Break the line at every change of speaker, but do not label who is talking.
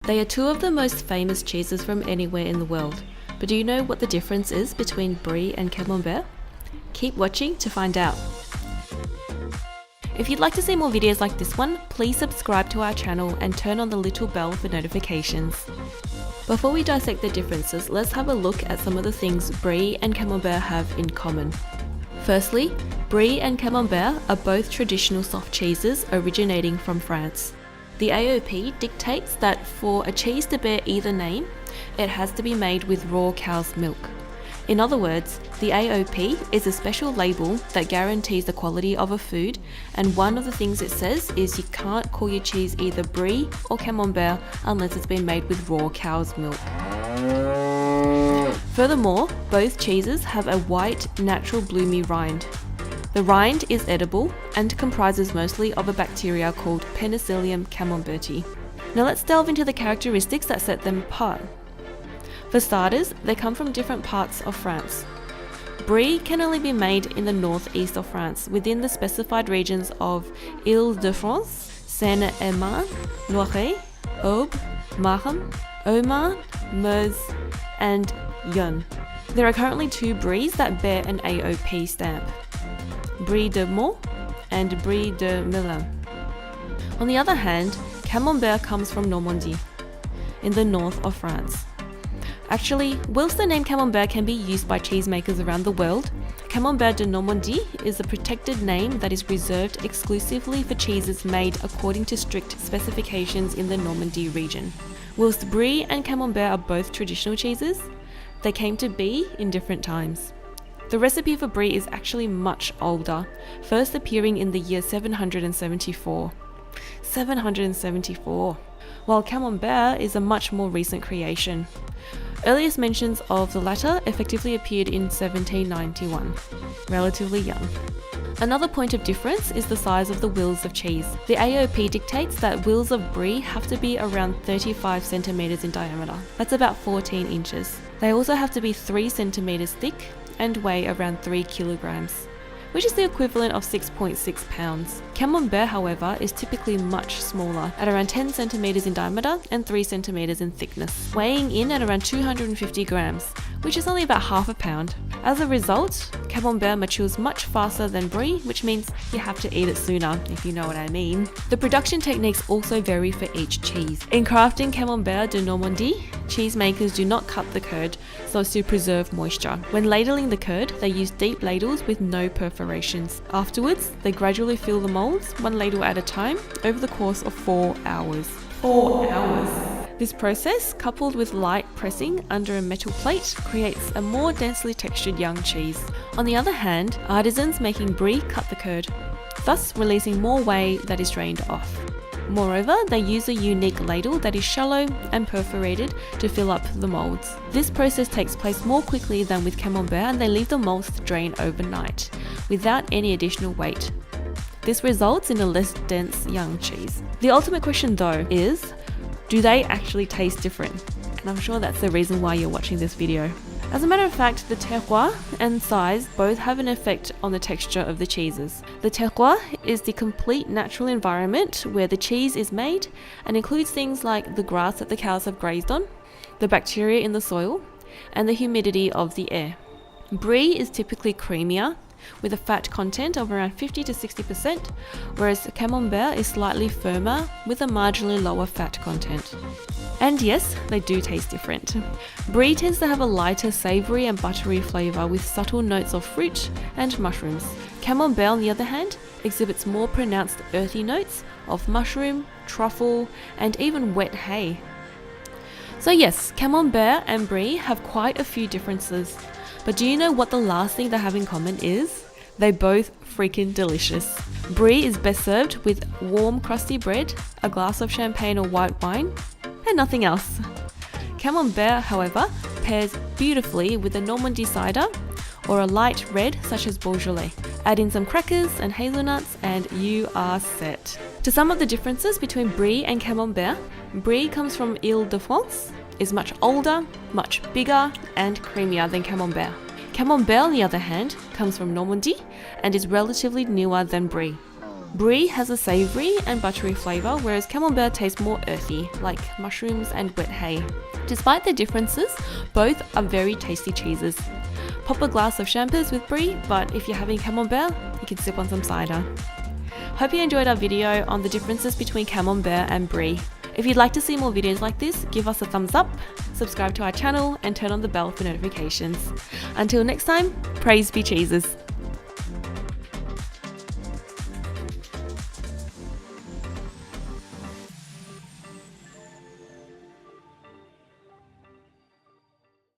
They are two of the most famous cheeses from anywhere in the world, but do you know what the difference is between Brie and Camembert? Keep watching to find out. If you'd like to see more videos like this one, please subscribe to our channel and turn on the little bell for notifications. Before we dissect the differences, let's have a look at some of the things Brie and Camembert have in common. Firstly, Brie and Camembert are both traditional soft cheeses originating from France. The AOP dictates that for a cheese to bear either name, it has to be made with raw cow's milk. In other words, the AOP is a special label that guarantees the quality of a food, and one of the things it says is you can't call your cheese either Brie or Camembert unless it's been made with raw cow's milk. Furthermore, both cheeses have a white, natural bloomy rind. The rind is edible and comprises mostly of a bacteria called Penicillium camemberti. Now let's delve into the characteristics that set them apart. For starters, they come from different parts of France. Brie can only be made in the northeast of France within the specified regions of Île-de-France, Seine-et-Marne, Loire, Aube, Marne, Haut-Marne, Meuse, and Yonne. There are currently two Bries that bear an AOP stamp: Brie de Meaux and Brie de Melun. On the other hand, Camembert comes from Normandy, in the north of France. Actually, whilst the name Camembert can be used by cheesemakers around the world, Camembert de Normandie is a protected name that is reserved exclusively for cheeses made according to strict specifications in the Normandy region. Whilst Brie and Camembert are both traditional cheeses, they came to be in different times. The recipe for Brie is actually much older, first appearing in the year 774. 774! While Camembert is a much more recent creation. Earliest mentions of the latter effectively appeared in 1791. Relatively young. Another point of difference is the size of the wheels of cheese. The AOP dictates that wheels of Brie have to be around 35 centimeters in diameter. That's about 14 inches. They also have to be 3 centimeters thick and weigh around 3 kilograms, which is the equivalent of 6.6 pounds. Camembert, however, is typically much smaller, at around 10 centimeters in diameter and 3 centimeters in thickness, weighing in at around 250 grams, which is only about half a pound. As a result, Camembert matures much faster than Brie, which means you have to eat it sooner, if you know what I mean. The production techniques also vary for each cheese. In crafting Camembert de Normandie, cheesemakers do not cut the curd so as to preserve moisture. When ladling the curd, they use deep ladles with no perforations. Afterwards, they gradually fill the molds, one ladle at a time, over the course of 4 hours. 4 hours! This process, coupled with light pressing under a metal plate, creates a more densely textured young cheese. On the other hand, artisans making Brie cut the curd, thus releasing more whey that is drained off. Moreover, they use a unique ladle that is shallow and perforated to fill up the molds. This process takes place more quickly than with Camembert, and they leave the molds to drain overnight, without any additional weight. This results in a less dense young cheese. The ultimate question though is, do they actually taste different? And I'm sure that's the reason why you're watching this video. As a matter of fact, the terroir and size both have an effect on the texture of the cheeses. The terroir is the complete natural environment where the cheese is made and includes things like the grass that the cows have grazed on, the bacteria in the soil, and the humidity of the air. Brie is typically creamier, with a fat content of around 50 to 60%, whereas Camembert is slightly firmer with a marginally lower fat content. And yes, they do taste different. Brie tends to have a lighter savoury and buttery flavour with subtle notes of fruit and mushrooms. Camembert, on the other hand, exhibits more pronounced earthy notes of mushroom, truffle, and even wet hay. So yes, Camembert and Brie have quite a few differences. But do you know what the last thing they have in common is? They both freaking delicious. Brie is best served with warm crusty bread, a glass of champagne or white wine, and nothing else. Camembert, however, pairs beautifully with a Normandy cider or a light red such as Beaujolais. Add in some crackers and hazelnuts and you are set. To sum up the differences between Brie and Camembert, Brie comes from Île-de-France, is much older, much bigger and creamier than Camembert. Camembert, on the other hand, comes from Normandy and is relatively newer than Brie. Brie has a savoury and buttery flavour, whereas Camembert tastes more earthy, like mushrooms and wet hay. Despite the differences, both are very tasty cheeses. Pop a glass of champers with Brie, but if you're having Camembert, you can sip on some cider. Hope you enjoyed our video on the differences between Camembert and Brie. If you'd like to see more videos like this, give us a thumbs up, subscribe to our channel, and turn on the bell for notifications. Until next time, praise be cheeses.